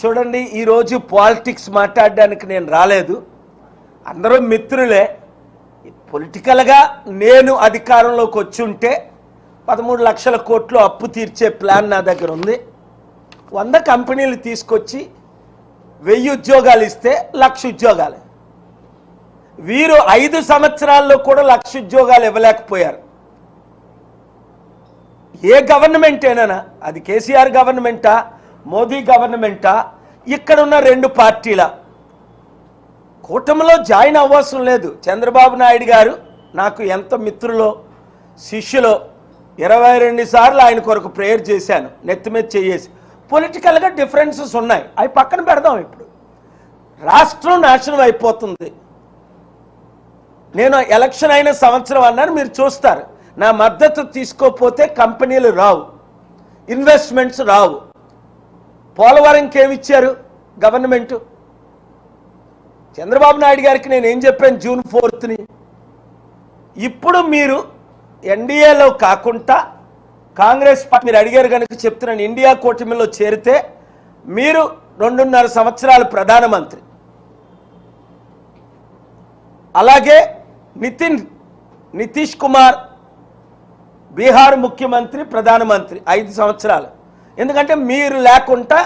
చూడండి, ఈరోజు పాలిటిక్స్ మాట్లాడడానికి నేను రాలేదు. అందరూ మిత్రులే. పొలిటికల్గా నేను అధికారంలోకి వచ్చి ఉంటే 13 లక్షల కోట్లు అప్పు తీర్చే ప్లాన్ నా దగ్గర ఉంది. 100 కంపెనీలు తీసుకొచ్చి 1000 ఉద్యోగాలు ఇస్తే 1,00,000 ఉద్యోగాలు. వీరు 5 సంవత్సరాల్లో కూడా 1,00,000 ఉద్యోగాలు ఇవ్వలేకపోయారు. ఏ గవర్నమెంట్ అయినా, అది కేసీఆర్ గవర్నమెంటా, మోదీ గవర్నమెంటా, ఇక్కడున్న 2 పార్టీల కూటమిలో జాయిన్ అవ్వవసరం లేదు. చంద్రబాబు నాయుడు గారు నాకు ఎంత మిత్రులో శిష్యులో 22 సార్లు ఆయన కొరకు ప్రేయర్ చేశాను, నెత్తి మీద చేసి. పొలిటికల్గా డిఫరెన్సెస్ ఉన్నాయి, అవి పక్కన పెడదాం. ఇప్పుడు రాష్ట్రం నాశనం అయిపోతుంది. నేను ఎలక్షన్ అయిన సంవత్సరం అన్నాను, మీరు చూస్తారు. నా మద్దతు తీసుకోకపోతే కంపెనీలు రావు, ఇన్వెస్ట్మెంట్స్ రావు. పోలవరంకి ఏమిచ్చారు గవర్నమెంటు? చంద్రబాబు నాయుడు గారికి నేను ఏం చెప్పాను జూన్ 4ని? ఇప్పుడు మీరు ఎన్డీఏలో కాకుండా కాంగ్రెస్ పార్టీ, మీరు అడిగారు కనుక చెప్తున్నాను, ఇండియా కూటమిలో చేరితే మీరు 2.5 సంవత్సరాలు ప్రధానమంత్రి. అలాగే నితీష్ కుమార్ బీహార్ ముఖ్యమంత్రి, ప్రధానమంత్రి 5 సంవత్సరాలు. ఎందుకంటే మీరు లేకుండా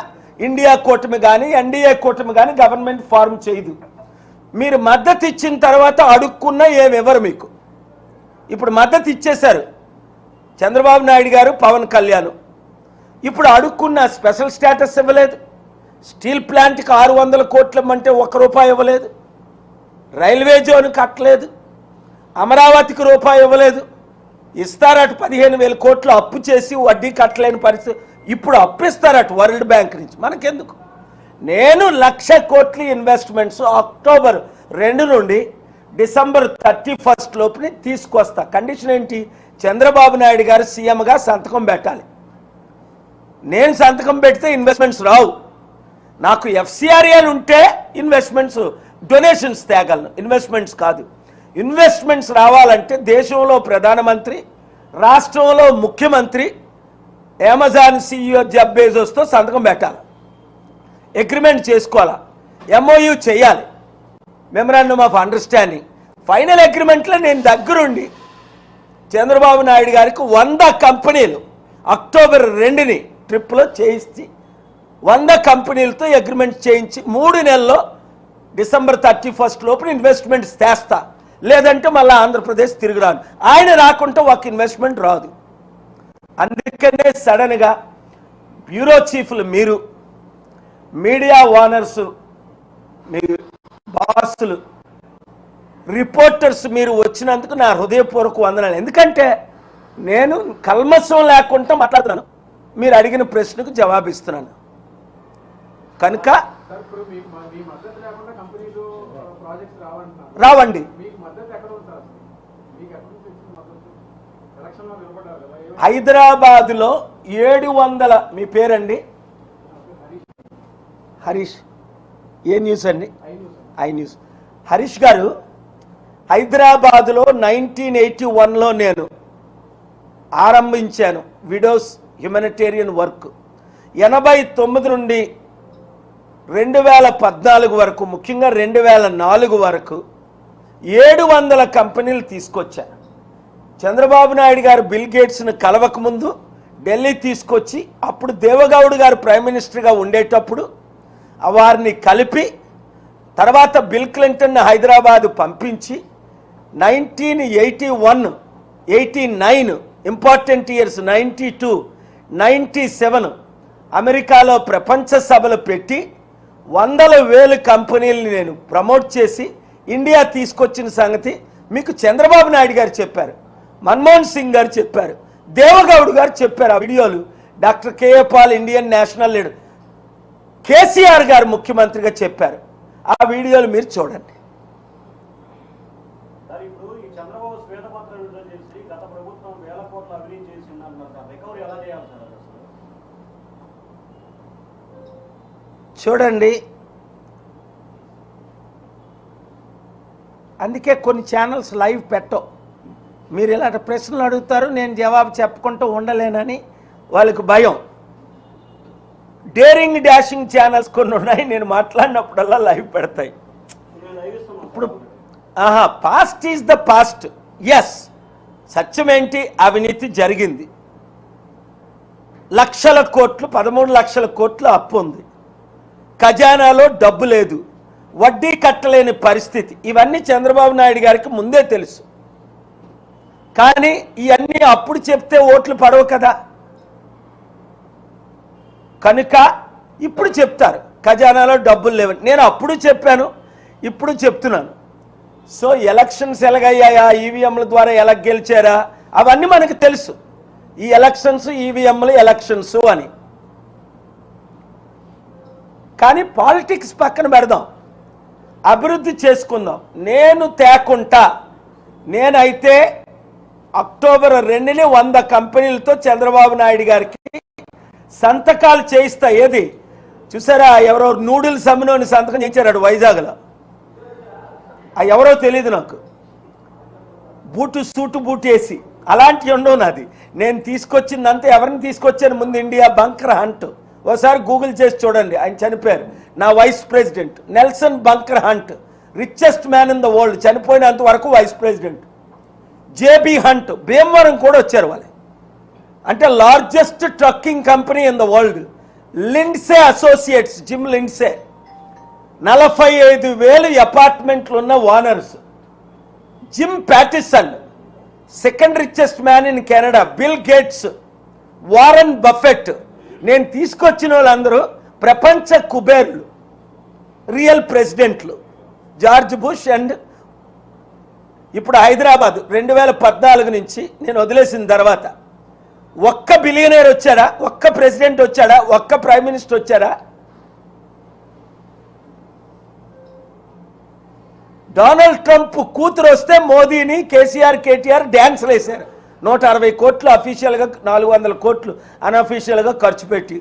ఇండియా కూటమి కానీ ఎన్డీఏ కూటమి కానీ గవర్నమెంట్ ఫార్మ్ చేయదు. మీరు మద్దతు ఇచ్చిన తర్వాత అడుక్కున్నా ఏమివ్వరు మీకు. ఇప్పుడు మద్దతు ఇచ్చేశారు చంద్రబాబు నాయుడు గారు, పవన్ కళ్యాణ్. ఇప్పుడు అడుక్కున్న స్పెషల్ స్టేటస్ ఇవ్వలేదు. స్టీల్ ప్లాంట్కి 600 కోట్లు అంటే ₹1 ఇవ్వలేదు. రైల్వే జోన్ కట్టలేదు. అమరావతికి రూపాయి ఇవ్వలేదు. ఇస్తారట 15,000 కోట్లు అప్పు చేసి వడ్డీ కట్టలేని పరిస్థితి. ఇప్పుడు అప్పిస్తారట వరల్డ్ బ్యాంక్ నుంచి. మనకెందుకు? నేను 1,00,000 కోట్ల ఇన్వెస్ట్మెంట్స్ అక్టోబర్ 2 నుండి డిసెంబర్ 31 లోపుని తీసుకొస్తా. కండిషన్ ఏంటి? చంద్రబాబు నాయుడు గారు సీఎంగా సంతకం పెట్టాలి. నేను సంతకం పెడితే ఇన్వెస్ట్మెంట్స్ రావు. నాకు ఎఫ్సిఆర్ఏలు ఉంటే ఇన్వెస్ట్మెంట్స్, డొనేషన్స్ తేగలను, ఇన్వెస్ట్మెంట్స్ కాదు. ఇన్వెస్ట్మెంట్స్ రావాలంటే దేశంలో ప్రధానమంత్రి, రాష్ట్రంలో ముఖ్యమంత్రి, అమెజాన్ CEO జెఫ్ బెజోస్తో సంతకం పెట్టాలి, అగ్రిమెంట్ చేసుకోవాలా, MOU చేయాలి, మెమరాండమ్ ఆఫ్ అండర్స్టాండింగ్. ఫైనల్ అగ్రిమెంట్లో నేను దగ్గరుండి చంద్రబాబు నాయుడు గారికి 100 కంపెనీలు అక్టోబర్ 2ని ట్రిప్లో చేయించి 100 కంపెనీలతో అగ్రిమెంట్ చేయించి 3 నెలల్లో డిసెంబర్ 31 లోపు ఇన్వెస్ట్మెంట్స్ తెస్తా. లేదంటే మళ్ళీ ఆంధ్రప్రదేశ్ తిరిగి రాను. ఆయన రాకుంటే ఒక ఇన్వెస్ట్మెంట్ రాదు. అందుకనే సడన్గా బ్యూరో చీఫ్లు, మీరు మీడియా ఓనర్స్, మీరు బాసులు, రిపోర్టర్స్, మీరు వచ్చినందుకు నా హృదయపూర్వక వందనాలు. ఎందుకంటే నేను కల్మషం లేకుండా మాట్లాడుతున్నాను, మీరు అడిగిన ప్రశ్నకు జవాబిస్తున్నాను. కనుక రావండి. హైదరాబాదులో 700, మీ పేరండి? హరీష్. ఏ న్యూస్ అండి? I news. హరీష్ గారు, హైదరాబాదులో 1981లో నేను ఆరంభించాను విడోస్ హ్యుమానిటేరియన్ వర్క్. 89 నుండి 2014 వరకు, ముఖ్యంగా 2004 వరకు 700 కంపెనీలు తీసుకొచ్చా. చంద్రబాబు నాయుడు గారు బిల్ గేట్స్ను కలవకముందు ఢిల్లీ తీసుకొచ్చి, అప్పుడు దేవగౌడ్ గారు ప్రైమ్ మినిస్టర్గా ఉండేటప్పుడు వారిని కలిపి, తర్వాత బిల్ క్లింటన్ హైదరాబాదు పంపించి 1981, 89 ఇంపార్టెంట్ ఇయర్స్, 92, 97 అమెరికాలో ప్రపంచ సభలు పెట్టి 100,000 కంపెనీలని నేను ప్రమోట్ చేసి ఇండియా తీసుకొచ్చిన సంగతి మీకు చంద్రబాబు నాయుడు గారు చెప్పారు, మన్మోహన్ సింగ్ గారు చెప్పారు, దేవగౌడ్ గారు చెప్పారు. ఆ వీడియోలు doctor KA Paul, Indian national leader, KCR గారు ముఖ్యమంత్రిగా చెప్పారు. ఆ వీడియోలు మీరు చూడండి. చూడండి, అందుకే కొన్ని ఛానల్స్ లైవ్ పెట్టవు. మీరు ఇలాంటి ప్రశ్నలు అడుగుతారు, నేను జవాబు చెప్పుకుంటూ ఉండలేనని వాళ్ళకి భయం. డేరింగ్ డాషింగ్ ఛానల్స్ కొన్ని ఉన్నాయి, నేను మాట్లాడినప్పుడల్లా లైవ్ పెడతాయి. ఇప్పుడు past is the past. Yes, సత్యం ఏంటి? అవినీతి జరిగింది. లక్షల కోట్లు, 13 లక్షల కోట్ల అప్పు ఉంది, ఖజానాలో డబ్బు లేదు, వడ్డీ కట్టలేని పరిస్థితి. ఇవన్నీ చంద్రబాబు నాయుడు గారికి ముందే తెలుసు. కానీ ఇవన్నీ అప్పుడు చెప్తే ఓట్లు పడవు కదా, కనుక ఇప్పుడు చెప్తారు ఖజానాలో డబ్బులు లేవని. నేను అప్పుడు చెప్పాను, ఇప్పుడు చెప్తున్నాను. సో ఎలక్షన్స్ ఎలాగయ్యాయా, ఈవీఎంల ద్వారా ఎలా గెలిచారా, అవన్నీ మనకు తెలుసు. ఈ ఎలక్షన్స్, ఈవీఎంలు ఎలక్షన్స్ అని. కానీ పాలిటిక్స్ పక్కన పెడదాం, అభివృద్ధి చేసుకుందాం. నేను తేకుంటా, నేనైతే అక్టోబర్ 2ని 100 కంపెనీలతో చంద్రబాబు నాయుడు గారికి సంతకాలు చేయిస్తా. ఏది చూసారా, ఎవరో నూడిల్స్ అమ్మినోని సంతకం చేయించారు వైజాగ్లో. ఎవరో తెలియదు నాకు, సూటు బూటు వేసి. అలాంటివి ఉండవు నాది. నేను తీసుకొచ్చిందంతా ఎవరిని తీసుకొచ్చాను ముందు, ఇండియా బంకర్ హంట్. ఒకసారి గూగుల్ చేసి చూడండి, ఆయన చనిపోయారు. నా vice president Nelson Bunker Hunt, richest man in the world, చనిపోయినంత వరకు vice president. JB Hunt, Bhimavaram కూడా వచ్చారు వాళ్ళు. అంటే largest trucking company in the world. Lindsay Associates, Jim Lindsay, 45,000 అపార్ట్మెంట్లు ఉన్న owners. Jim Pattison, second richest man in Canada. Bill Gates, Warren Buffett. నేను తీసుకొచ్చిన వాళ్ళందరూ ప్రపంచ కుబేర్లు, రియల్ ప్రెసిడెంట్లు. జార్జ్ బుష్ అండ్ ఇప్పుడు హైదరాబాద్ 2014 నుంచి నేను వదిలేసిన తర్వాత ఒక్క బిలియనర్ వచ్చారా, ఒక్క ప్రెసిడెంట్ వచ్చాడా, ఒక్క ప్రైమ్ మినిస్టర్ వచ్చారా? డొనాల్డ్ ట్రంప్ కూతురు వస్తే మోదీని, కేసీఆర్, కేటీఆర్ డ్యాన్స్లు వేశారు. 160 కోట్లు అఫీషియల్గా, 400 కోట్లు అన్అఫీషియల్గా ఖర్చు పెట్టి.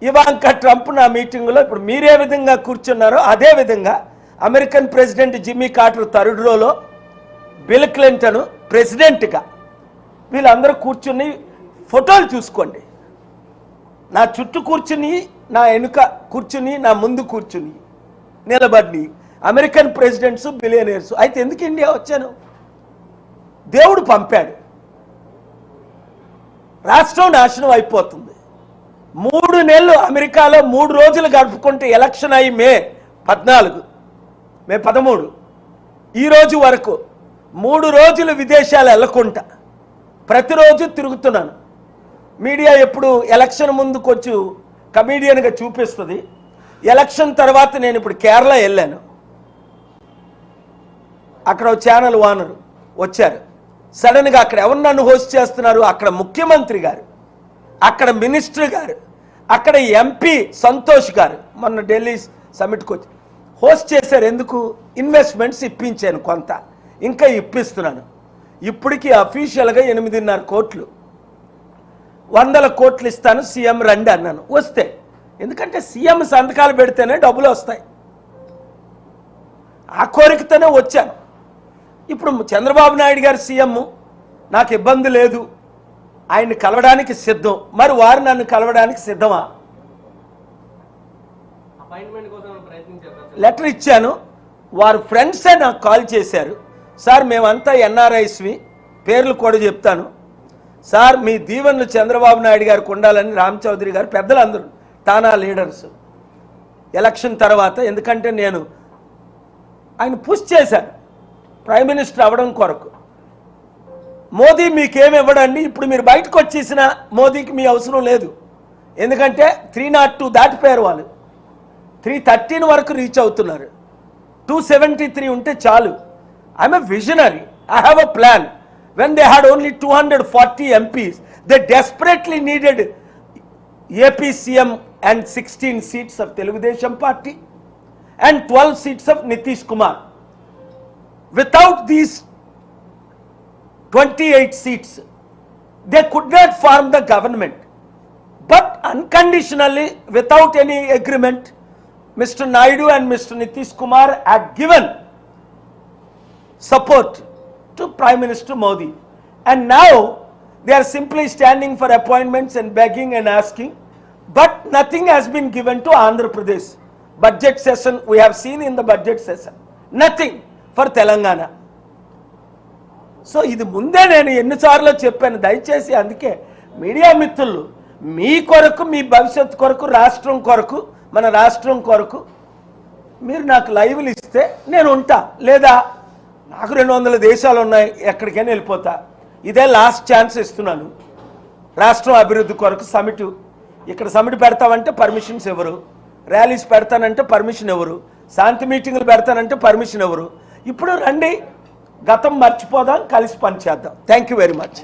ఇవాంకా ట్రంప్ నా మీటింగ్లో ఇప్పుడు మీరే విధంగా కూర్చున్నారో అదే విధంగా American president Jimmy Carter 3rd రోలో, బిల్ క్లింటన్ ప్రెసిడెంట్గా, వీళ్ళందరూ కూర్చుని ఫోటోలు చూసుకోండి. నా చుట్టూ కూర్చుని, నా వెనుక కూర్చుని, నా ముందు కూర్చుని నిలబడి అమెరికన్ ప్రెసిడెంట్స్, బిలియనర్స్. అయితే ఎందుకు ఇండియా వచ్చాను? దేవుడు పంపాడు. రాష్ట్రం నాశనం అయిపోతుంది. 3 నెలలు అమెరికాలో 3 రోజులు గడుపుకుంటే ఎలక్షన్ అయ్యి మే 13 ఈ రోజు వరకు 3 రోజులు విదేశాలు వెళ్ళకుండా ప్రతిరోజు తిరుగుతున్నాను. మీడియా ఎప్పుడు ఎలక్షన్ ముందు కొంచెం కమీడియన్గా చూపిస్తుంది. ఎలక్షన్ తర్వాత నేను ఇప్పుడు కేరళ వెళ్ళాను. అక్కడ ఛానల్ ఓనరు వచ్చారు. సడన్గా అక్కడ ఎవరు నన్ను హోస్ట్ చేస్తున్నారు? అక్కడ ముఖ్యమంత్రి గారు, అక్కడ మినిస్టర్ గారు, అక్కడ ఎంపీ సంతోష్ గారు మొన్న ఢిల్లీ సమిట్కి వచ్చి హోస్ట్ చేశారు. ఎందుకు? ఇన్వెస్ట్మెంట్స్ ఇప్పించాను, కొంత ఇంకా ఇప్పిస్తున్నాను. ఇప్పటికీ అఫీషియల్గా 8.5 కోట్లు, 100 కోట్లు ఇస్తాను, సీఎం రండి అన్నాను. వస్తే, ఎందుకంటే సీఎం సంతకాలు పెడితేనే డబ్బులు వస్తాయి. ఆ కోరికతోనే వచ్చాను. ఇప్పుడు చంద్రబాబు నాయుడు గారు సీఎం, నాకు ఇబ్బంది లేదు, ఆయన్ని కలవడానికి సిద్ధం. మరి వారు నన్ను కలవడానికి సిద్ధమా? లెటర్ ఇచ్చాను. వారు ఫ్రెండ్సే నాకు కాల్ చేశారు. సార్ మేమంతా ఎన్ఆర్ఐస్వి, పేర్లు కూడా చెప్తాను. సార్ మీ దీవెనలు చంద్రబాబు నాయుడు గారికి ఉండాలని రామ్ చౌదరి గారు, పెద్దలందరూ తానా లీడర్స్ ఎలక్షన్ తర్వాత, ఎందుకంటే నేను ఆయన పుష్ చేశాను ప్రైమ్ మినిస్టర్ అవ్వడం కొరకు. మోదీ మీకేమి ఇవ్వడండి, ఇప్పుడు మీరు బయటకు వచ్చేసిన మోదీకి మీ అవసరం లేదు. ఎందుకంటే 302 దాటిపోయారు వాళ్ళు, 313 వరకు రీచ్ అవుతున్నారు. 273 ఉంటే చాలు. I'm a visionary, I have a plan. When they had only 240 MPs, they desperately needed AP CM and 16 seats of Telugudesam party and 12 seats of Nitish Kumar. Without these 28 seats, they could not form the government. But unconditionally, without any agreement, Mr. Naidu and Mr. Nitish Kumar had given support to Prime Minister Modi. And now they are simply standing for appointments and begging and asking. But nothing has been given to Andhra Pradesh. Budget session, we have seen in the budget session. Nothing for Telangana. So ఇది ముందే నేను ఎన్నిసార్లు చెప్పాను. దయచేసి అందుకే media మిత్రులు మీ కొరకు, మీ భవిష్యత్తు కొరకు, రాష్ట్రం కొరకు, మన రాష్ట్రం కొరకు మీరు నాకు లైవ్లు ఇస్తే నేను ఉంటా. లేదా నాకు 200 దేశాలు ఉన్నాయి, ఎక్కడికైనా వెళ్ళిపోతా. ఇదే లాస్ట్ ఛాన్స్ ఇస్తున్నాను. రాష్ట్రం అభివృద్ధి కొరకు సమిట్, ఇక్కడ సమిట్ పెడతామంటే పర్మిషన్స్ ఎవరు, ర్యాలీస్ పెడతానంటే పర్మిషన్ ఎవరు, శాంతి మీటింగులు పెడతానంటే పర్మిషన్ ఎవరు. ఇప్పుడు రండి, గతం మర్చిపోదాం, కలిసి పనిచేద్దాం. Thank you very much.